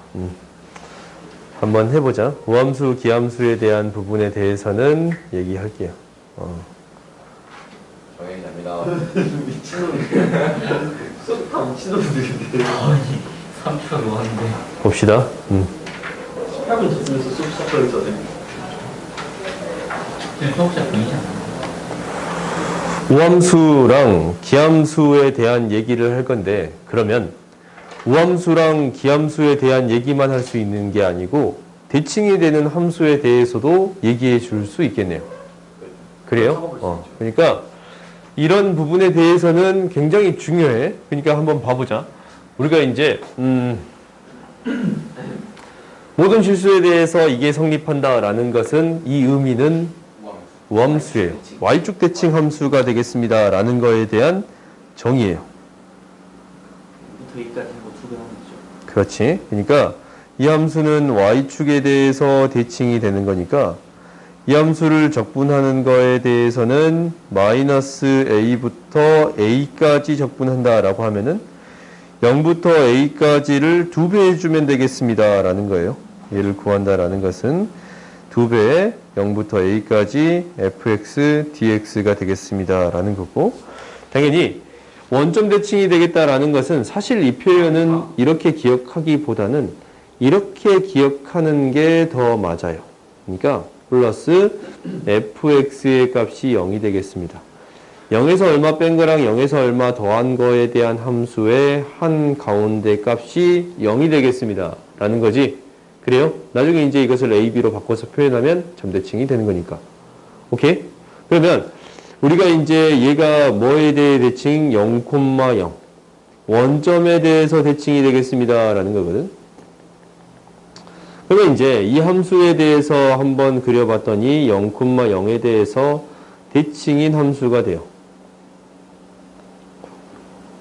한번 해보자. 우함수, 기함수에 대한 부분에 대해서는 얘기할게요. 정해야 됩니다. 미친놈이야. 다 미친놈들인데. 아니 3초 놓았는데 봅시다. 18분 줬으면서 수업 시작하기 전에. 지금 수업시작 분이지 않나? 우함수랑 기함수에 대한 얘기를 할 건데, 그러면 우함수랑 기함수에 대한 얘기만 할 수 있는 게 아니고 대칭이 되는 함수에 대해서도 얘기해 줄 수 있겠네요. 그래요? 그러니까 이런 부분에 대해서는 굉장히 중요해. 그러니까 한번 봐보자. 우리가 이제 모든 실수에 대해서 이게 성립한다라는 것은 이 의미는 우함수예요. y축 대칭 함수가 되겠습니다. 라는 거에 대한 정의예요. 부터 여기까지 뭐2개 하면 되죠. 그렇지. 그러니까 이 함수는 y축에 대해서 대칭이 되는 거니까 이 함수를 적분하는 거에 대해서는 마이너스 a부터 a까지 적분한다라고 하면은 0부터 a까지를 2배 해주면 되겠습니다. 라는 거예요. 얘를 구한다라는 것은 2배의 0부터 a까지 fx dx가 되겠습니다. 라는 거고, 당연히 원점 대칭이 되겠다라는 것은 사실 이 표현은 이렇게 기억하기보다는 이렇게 기억하는 게 더 맞아요. 그러니까 플러스 fx의 값이 0이 되겠습니다. 0에서 얼마 뺀 거랑 0에서 얼마 더한 거에 대한 함수의 한 가운데 값이 0이 되겠습니다. 라는 거지. 그래요? 나중에 이제 이것을 a, b로 바꿔서 표현하면 점대칭이 되는 거니까. 오케이? 그러면 우리가 이제 얘가 뭐에 대해 대칭? 0,0. 원점에 대해서 대칭이 되겠습니다. 라는 거거든. 그러면 이제 이 함수에 대해서 한번 그려봤더니 0,0에 대해서 대칭인 함수가 돼요.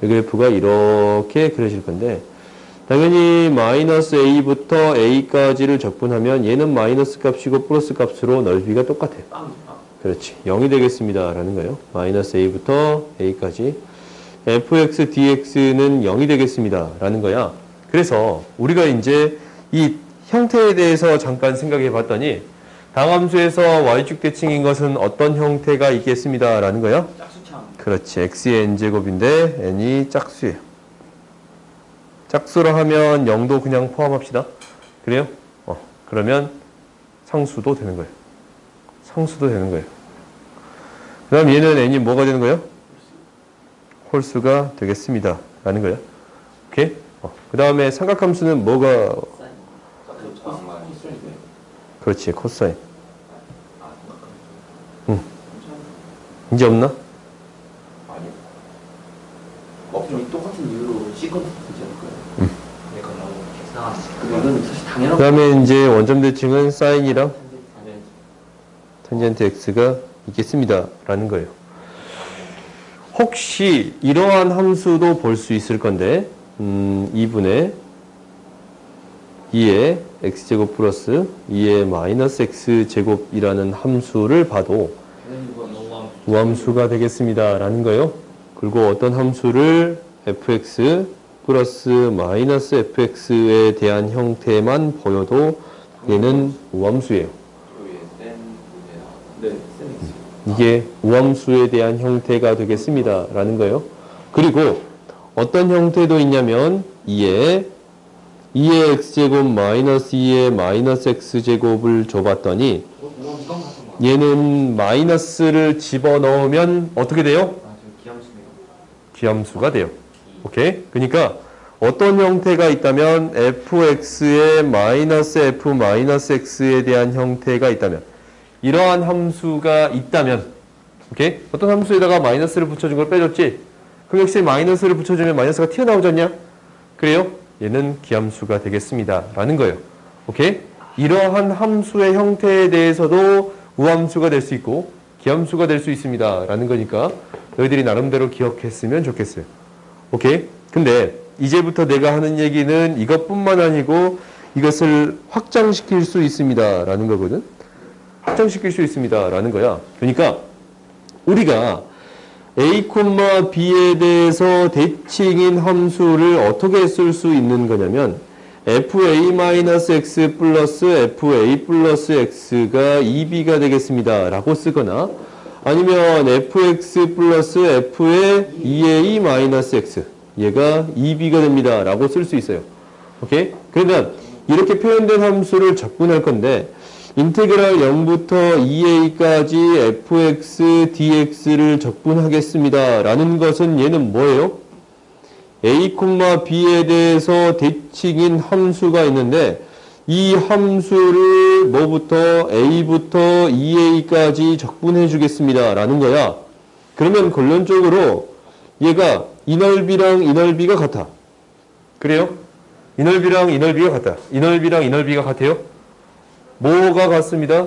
이 그래프가 이렇게 그려질 건데, 당연히 마이너스 a부터 a까지를 적분하면 얘는 마이너스 값이고 플러스 값으로 넓이가 똑같아요. 그렇지. 0이 되겠습니다. 라는 거예요. 마이너스 a부터 a까지. fx dx는 0이 되겠습니다. 라는 거야. 그래서 우리가 이제 이 형태에 대해서 잠깐 생각해 봤더니 다함수에서 y축 대칭인 것은 어떤 형태가 있겠습니다. 라는 거야. 짝수창. 그렇지. x의 n제곱인데 n이 짝수예요. 짝수로 하면 0도 그냥 포함합시다. 그래요? 그러면 상수도 되는 거예요. 상수도 되는 거예요. 그 다음 얘는 n이 뭐가 되는 거예요? 홀수가 되겠습니다. 라는 거예요. 오케이? 그 다음에 삼각함수는 뭐가? 그렇지. 코사인. 이제 없나? 아니요. 그럼 똑같은 이유로 시퀀스 되지 않을까요? 이거 너무 이상하지. 근데 이건 사실 당연한 그 다음에 이제 원점 대칭은 사인이랑 탄젠트 x가 있겠습니다. 라는 거예요. 혹시 이러한 함수도 볼 수 있을 건데 2분의 2의 x제곱 플러스 2의 마이너스 x제곱이라는 함수를 봐도 우함수가 되겠습니다. 라는 거예요. 그리고 어떤 함수를 fx 플러스 마이너스 fx에 대한 형태만 보여도 얘는 우함수예요. 네, 이게 우함수에 대한 형태가 되겠습니다. 라는 거예요. 그리고 어떤 형태도 있냐면 2의 x제곱 마이너스 2의 마이너스 x제곱을 줘봤더니 얘는 마이너스를 집어넣으면 어떻게 돼요? 기함수가 돼요. 오케이? 그러니까 어떤 형태가 있다면 fx의 마이너스 f 마이너스 x에 대한 형태가 있다면, 이러한 함수가 있다면, 오케이? 어떤 함수에다가 마이너스를 붙여준 걸 빼줬지? 그럼 역시 마이너스를 붙여주면 마이너스가 튀어나오지 않냐? 그래요? 얘는 기함수가 되겠습니다. 라는 거예요. 오케이? 이러한 함수의 형태에 대해서도 우함수가 될 수 있고 기함수가 될 수 있습니다. 라는 거니까 너희들이 나름대로 기억했으면 좋겠어요. 오케이? 근데 이제부터 내가 하는 얘기는 이것뿐만 아니고 이것을 확장시킬 수 있습니다. 라는 거거든. 확장시킬 수 있습니다. 라는 거야. 그러니까 우리가 a, b에 대해서 대칭인 함수를 어떻게 쓸 수 있는 거냐면 fa-x 플러스 fa 플러스 x가 2b가 되겠습니다. 라고 쓰거나 아니면 fx 플러스 f의 2a-x 얘가 2b가 됩니다. 라고 쓸 수 있어요. 오케이? 그러면 이렇게 표현된 함수를 적분할 건데 인테그랄 0부터 2a까지 fx dx를 적분하겠습니다. 라는 것은 얘는 뭐예요? a, b에 대해서 대칭인 함수가 있는데 이 함수를 뭐부터 a부터 2a까지 적분해 주겠습니다. 라는 거야. 그러면 결론적으로 얘가 이 넓이랑 이 넓이가 같아. 그래요? 이 넓이랑 이 넓이가 같아. 이 넓이랑 이 넓이가 같아요? 뭐가 같습니다?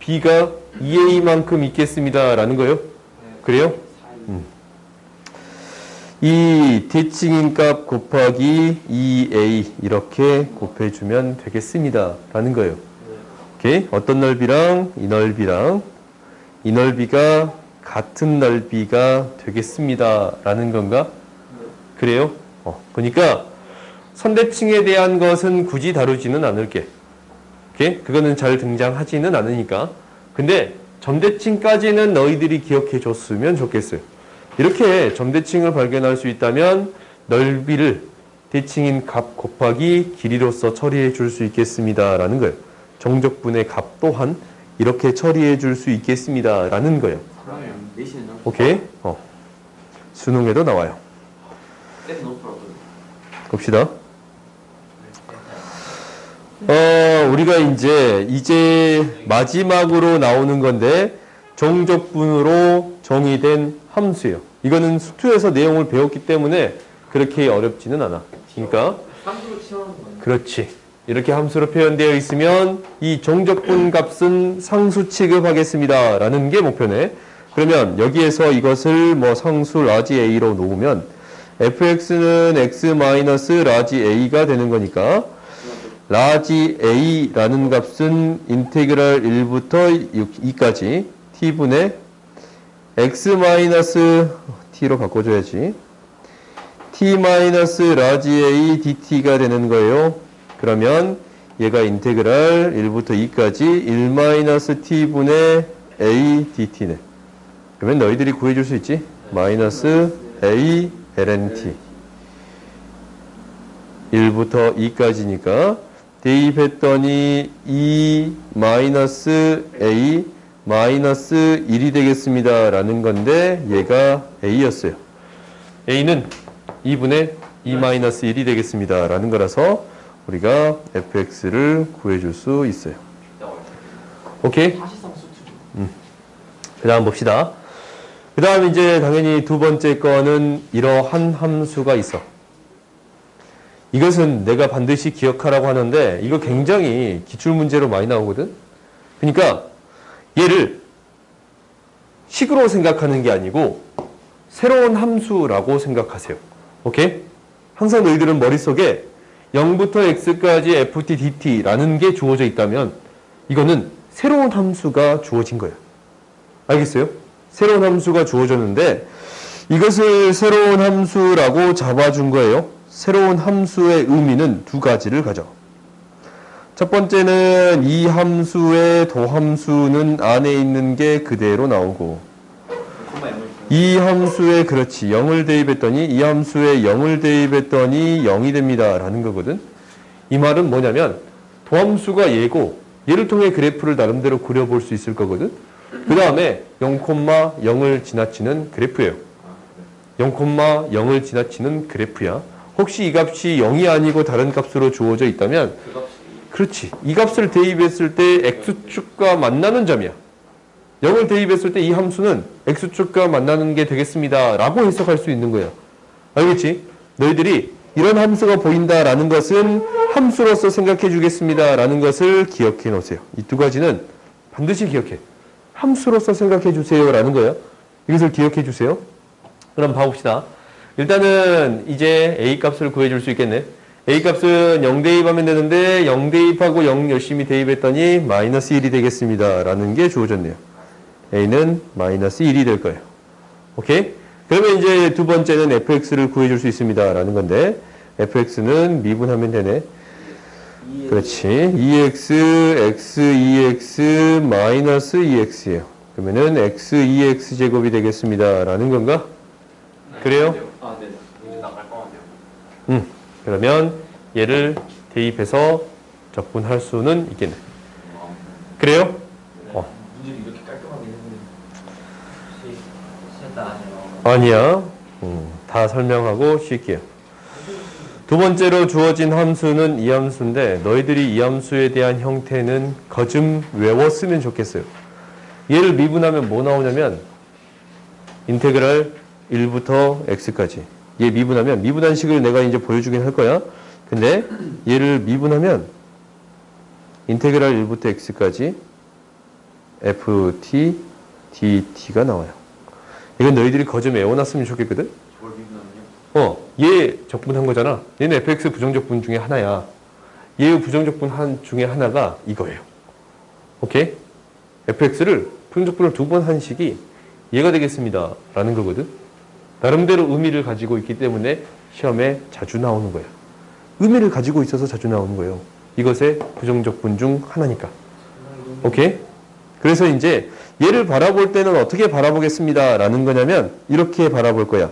b가 2a만큼 있겠습니다. 라는 거예요? 그래요? 이 대칭인 값 곱하기 2a 이렇게 곱해주면 되겠습니다. 라는 거예요. 오케이? 어떤 넓이랑 이 넓이랑 이 넓이가 같은 넓이가 되겠습니다. 라는 건가? 그래요? 그러니까 선대칭에 대한 것은 굳이 다루지는 않을게. 오케이? 그거는 잘 등장하지는 않으니까. 근데 점대칭까지는 너희들이 기억해 줬으면 좋겠어요. 이렇게 점대칭을 발견할 수 있다면 넓이를 대칭인 값 곱하기 길이로서 처리해 줄 수 있겠습니다. 라는 거예요. 정적분의 값 또한 이렇게 처리해 줄 수 있겠습니다. 라는 거예요. 내신은 좀 오케이? 수능에도 나와요. 쌤 너무 풀었거든. 봅시다. 우리가 이제 마지막으로 나오는 건데 정적분으로 정의된 함수예요. 이거는 수투에서 내용을 배웠기 때문에 그렇게 어렵지는 않아. 그러니까 함수로 치환하는 거예요. 그렇지. 이렇게 함수로 표현되어 있으면 이 정적분 값은 상수 취급하겠습니다. 라는 게 목표네. 그러면 여기에서 이것을 뭐 상수 라지 a로 놓으면 fx는 x 마이너스 라지 a가 되는 거니까 라지 a라는 값은 인테그랄 1부터 2까지 t분의 x 마이너스 t로 바꿔줘야지. t 마이너스 라지 a dt가 되는 거예요. 그러면 얘가 인테그랄 1부터 2까지 1 마이너스 t분의 a dt네. 그러면 너희들이 구해줄 수 있지? 마이너스 a ln t 1부터 2까지니까 대입했더니 2 마이너스 a 마이너스 1이 되겠습니다. 라는 건데 얘가 a였어요. a는 2분의 2 마이너스 1이 되겠습니다. 라는 거라서 우리가 fx를 구해줄 수 있어요. 오케이? 사실상 수투죠. 그 다음 봅시다. 그 다음 이제 당연히 두 번째 거는 이러한 함수가 있어. 이것은 내가 반드시 기억하라고 하는데 이거 굉장히 기출문제로 많이 나오거든. 그러니까 얘를 식으로 생각하는 게 아니고 새로운 함수라고 생각하세요. 오케이? 항상 너희들은 머릿속에 0부터 x까지 ft dt라는 게 주어져 있다면 이거는 새로운 함수가 주어진 거예요. 알겠어요? 새로운 함수가 주어졌는데 이것을 새로운 함수라고 잡아준 거예요. 새로운 함수의 의미는 두 가지를 가져. 첫 번째는 이 함수의 도함수는 안에 있는 게 그대로 나오고 이 함수에 그렇지 0을 대입했더니 이 함수에 0을 대입했더니 0이 됩니다 라는 거거든. 이 말은 뭐냐면 도함수가 얘고 얘를 통해 그래프를 나름대로 그려볼 수 있을 거거든. 그 다음에 0,0을 지나치는 그래프예요. 0,0을 지나치는 그래프야. 혹시 이 값이 0이 아니고 다른 값으로 주어져 있다면 그렇지. 이 값을 대입했을 때 x축과 만나는 점이야. 0을 대입했을 때 이 함수는 x축과 만나는 게 되겠습니다. 라고 해석할 수 있는 거야. 알겠지? 너희들이 이런 함수가 보인다라는 것은 함수로서 생각해 주겠습니다. 라는 것을 기억해 놓으세요. 이 두 가지는 반드시 기억해. 함수로서 생각해 주세요. 라는 거예요. 이것을 기억해 주세요. 그럼 봐봅시다. 일단은 이제 a 값을 구해줄 수 있겠네. a 값은 0 대입하면 되는데 0 대입하고 0 열심히 대입했더니 마이너스 1이 되겠습니다. 라는 게 주어졌네요. a는 마이너스 1이 될 거예요. 오케이? 그러면 이제 두 번째는 fx를 구해줄 수 있습니다. 라는 건데 fx는 미분하면 되네. 그렇지. 2x, x, 2x, 마이너스 2x예요. 그러면은 x, 2x 제곱이 되겠습니다. 라는 건가? 그래요? 아, 네. 이제 나갈 것 같아요. 그러면 얘를 대입해서 적분할 수는 있겠네. 그래요? 문제를 이렇게 깔끔하게 했는데 시했다 하네요. 아니야. 다 설명하고 쉴게요. 두 번째로 주어진 함수는 이 함수인데 너희들이 이 함수에 대한 형태는 거좀 외웠으면 좋겠어요. 얘를 미분하면 뭐 나오냐면 인테그랄 1부터 x까지. 얘 미분하면 미분한 식을 내가 이제 보여주긴 할 거야. 근데 얘를 미분하면 인테그랄 1부터 x까지 ft dt가 나와요. 이건 너희들이 거좀 외워놨으면 좋겠거든. 뭘 미분하면요? 얘 적분한 거잖아. 얘는 fx 부정적분 중에 하나야. 얘의 부정적분 중에 하나가 이거예요. 오케이? fx를 부정적분을 2번 한 식이 얘가 되겠습니다. 라는 거거든. 나름대로 의미를 가지고 있기 때문에 시험에 자주 나오는 거야. 의미를 가지고 있어서 자주 나오는 거예요. 이것의 부정적분 중 하나니까. 오케이? 그래서 이제 얘를 바라볼 때는 어떻게 바라보겠습니다. 라는 거냐면 이렇게 바라볼 거야.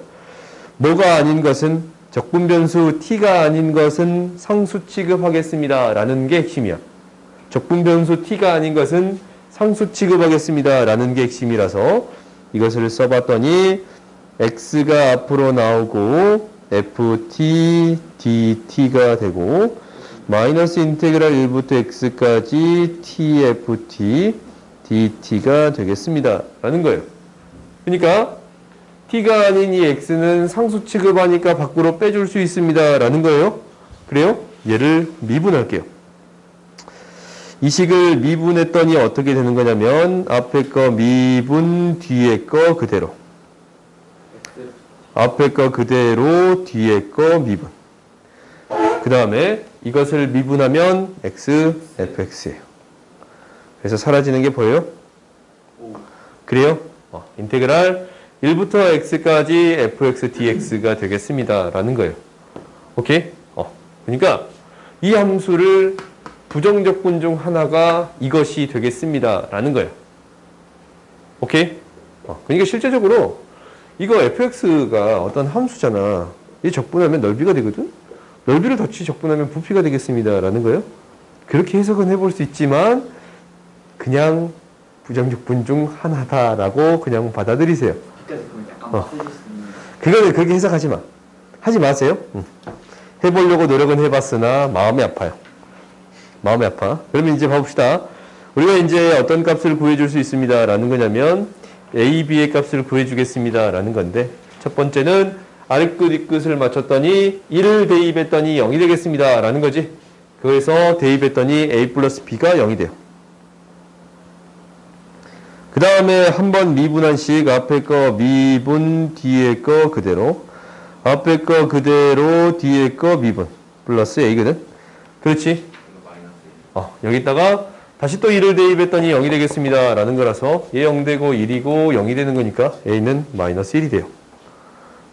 뭐가 아닌 것은 적분 변수 t가 아닌 것은 상수 취급하겠습니다. 라는 게 핵심이야. 적분 변수 t가 아닌 것은 상수 취급하겠습니다. 라는 게 핵심이라서 이것을 써봤더니 x가 앞으로 나오고 ft dt가 되고 마이너스 인테그랄 1부터 x까지 tft dt가 되겠습니다. 라는 거예요. 그러니까 t가 아닌 이 x는 상수 취급하니까 밖으로 빼줄 수 있습니다. 라는 거예요. 그래요? 얘를 미분할게요. 이 식을 미분했더니 어떻게 되는 거냐면 앞에 거 미분 뒤에 거 그대로. 앞에 거 그대로 뒤에 거 미분. 그 다음에 이것을 미분하면 x fx예요. 그래서 사라지는 게 보여요? 그래요? 인테그랄 1부터 x까지 fx dx가 되겠습니다. 라는 거예요. 오케이? 그러니까 이 함수를 부정적분 중 하나가 이것이 되겠습니다. 라는 거예요. 오케이? 그러니까 실제적으로 이거 fx가 어떤 함수잖아. 이 적분하면 넓이가 되거든? 넓이를 덧치 적분하면 부피가 되겠습니다. 라는 거예요. 그렇게 해석은 해볼 수 있지만 그냥 부정적분 중 하나다라고 그냥 받아들이세요. 여기까지 그러면 약간 맞으실 수 있는 그거는 그렇게 해석하지 마. 하지 마세요. 해보려고 노력은 해봤으나 마음이 아파요. 마음이 아파. 그러면 이제 봐봅시다. 우리가 이제 어떤 값을 구해줄 수 있습니다. 라는 거냐면 a, b의 값을 구해주겠습니다. 라는 건데 첫 번째는 아랫끝 윗끝을 맞췄더니 1을 대입했더니 0이 되겠습니다. 라는 거지. 그래서 대입했더니 a 플러스 b가 0이 돼요. 그 다음에 한번 미분한 식 앞에 거 미분 뒤에 거 그대로 앞에 거 그대로 뒤에 거 미분 플러스 a거든. 그렇지? 여기다가 다시 또 1을 대입했더니 0이 되겠습니다. 라는 거라서 얘 0 되고 1이고 0이 되는 거니까 a는 마이너스 1이 돼요.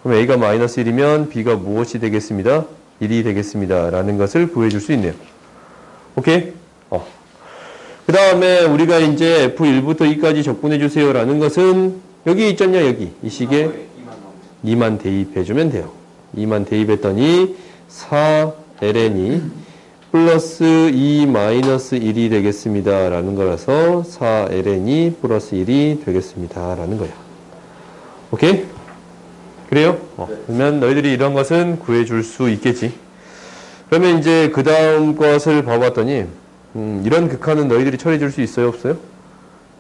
그럼 a가 마이너스 1이면 b가 무엇이 되겠습니다? 1이 되겠습니다. 라는 것을 구해줄 수 있네요. 오케이? 그 다음에 우리가 이제 f1부터 2까지 적분해 주세요. 라는 것은 여기 있잖냐, 여기. 이 식에 2만 대입해주면 돼요. 2만 대입했더니 4ln이 플러스 2 마이너스 1이 되겠습니다. 라는 거라서 4ln이 플러스 1이 되겠습니다. 라는 거야. 오케이? 그래요? 그러면 너희들이 이런 것은 구해줄 수 있겠지. 그러면 이제 그 다음 것을 봐봤더니 이런 극한은 너희들이 처리해 줄 수 있어요? 없어요?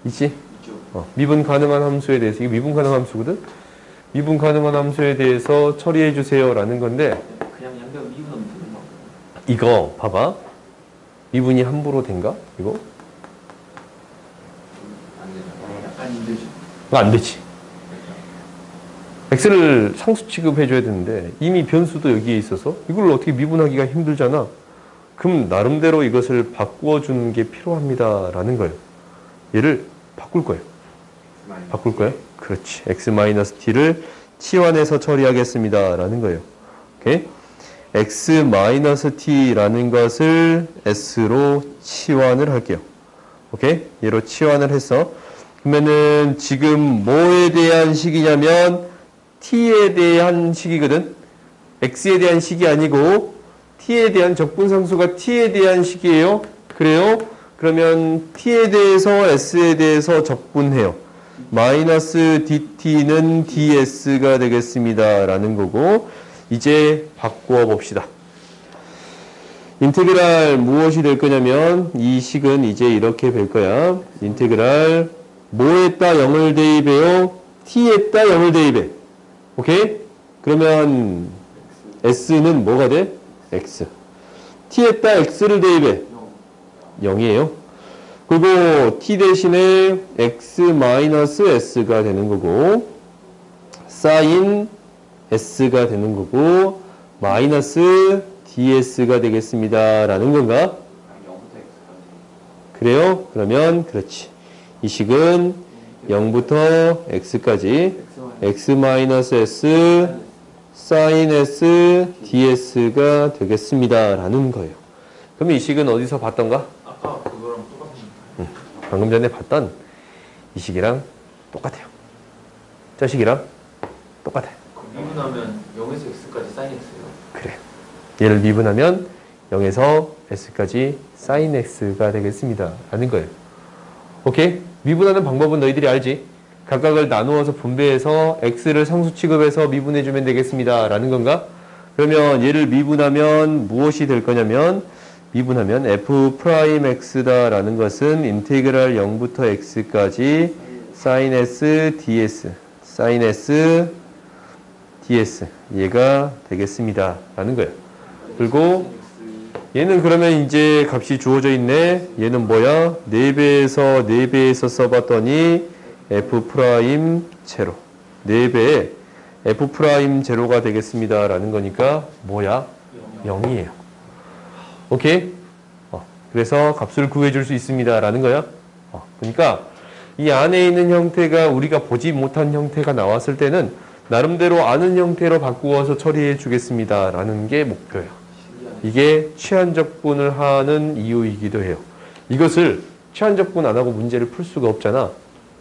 있지? 있죠. 미분 가능한 함수에 대해서 이게 미분 가능한 함수거든? 미분 가능한 함수에 대해서 처리해 주세요. 라는 건데 그냥 양변 미분하면 되는 거. 이거 봐봐. 미분이 함부로 된가? 이거? 안 되죠. 약간 힘들죠. 이거 안 되지. x를 상수 취급해 줘야 되는데 이미 변수도 여기에 있어서 이걸 어떻게 미분하기가 힘들잖아. 그럼 나름대로 이것을 바꾸어 주는 게 필요합니다. 라는 거예요. 얘를 바꿀 거예요. 바꿀 거예요? 그렇지. x-t를 치환해서 처리하겠습니다. 라는 거예요. 오케이? x-t라는 것을 s로 치환을 할게요. 오케이? 얘로 치환을 했어. 그러면은 지금 뭐에 대한 식이냐면 t에 대한 식이거든. x에 대한 식이 아니고 t에 대한 적분상수가 t에 대한 식이에요. 그래요? 그러면 t에 대해서 s에 대해서 적분해요. 마이너스 dt는 ds가 되겠습니다. 라는 거고, 이제 바꾸어 봅시다. 인테그랄 무엇이 될 거냐면, 이 식은 이제 이렇게 될 거야. 인테그랄 뭐에다 0을 대입해요? t에다 0을 대입해. 오케이? 그러면 s는 뭐가 돼? x. t에다 x를 대입해. 0이에요. 그리고 t 대신에 x 마이너스 s가 되는 거고, sin s가 되는 거고, 마이너스 ds가 되겠습니다. 라는 건가? 0부터 x까지. 그래요? 그러면 그렇지. 이 식은 0부터 x까지 x 마이너스 s sin s ds가 되겠습니다. 라는 거예요. 그럼 이 식은 어디서 봤던가? 아까 그거랑 똑같은. 방금 전에 봤던 이 식이랑 똑같아요. 저 식이랑 똑같아요. 미분하면 0에서 x까지 sin x예요. 그래. 얘를 미분하면 0에서 s까지 sin x가 되겠습니다. 라는 거예요. 오케이? 미분하는 방법은 너희들이 알지? 각각을 나누어서 분배해서 x를 상수 취급해서 미분해주면 되겠습니다. 라는 건가? 그러면 얘를 미분하면 무엇이 될 거냐면, 미분하면 f'x다 라는 것은 인테그랄 0부터 x까지 sin s ds, sin s ds 얘가 되겠습니다. 라는 거예요. 그리고 얘는 그러면 이제 값이 주어져 있네. 얘는 뭐야? 4배에서 4배에서 써봤더니 f' 제로. 4배에 f' 제로가 되겠습니다. 라는 거니까 뭐야? 0이에요. 오케이? 그래서 값을 구해줄 수 있습니다. 라는 거야. 그러니까 이 안에 있는 형태가 우리가 보지 못한 형태가 나왔을 때는 나름대로 아는 형태로 바꾸어서 처리해 주겠습니다. 라는 게 목표예요. 이게 취한적분을 하는 이유이기도 해요. 이것을 취한적분 안 하고 문제를 풀 수가 없잖아.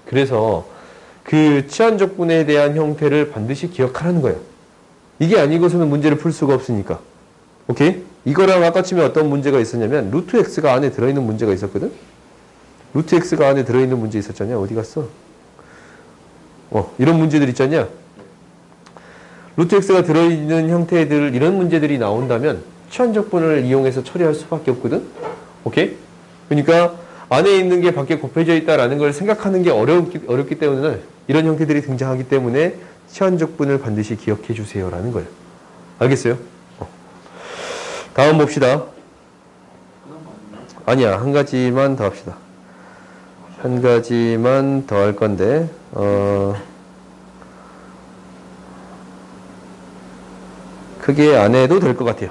그래서 그 취한적분에 대한 형태를 반드시 기억하라는 거예요. 이게 아니고서는 문제를 풀 수가 없으니까. 오케이? 이거랑 아까 치면 어떤 문제가 있었냐면 루트 x가 안에 들어있는 문제가 있었거든? 루트 x가 안에 들어있는 문제 있었잖냐? 어디 갔어? 이런 문제들 있잖냐? 루트 x가 들어있는 형태들, 이런 문제들이 나온다면 취한적분을 이용해서 처리할 수밖에 없거든? 오케이? 그러니까 안에 있는 게 밖에 곱해져 있다라는 걸 생각하는 게 어렵기 때문에 이런 형태들이 등장하기 때문에 취한적분을 반드시 기억해 주세요. 라는 거예요. 알겠어요? 다음 봅시다. 아니야. 한 가지만 더 합시다. 한 가지만 더 할 건데, 크게 안 해도 될 것 같아요.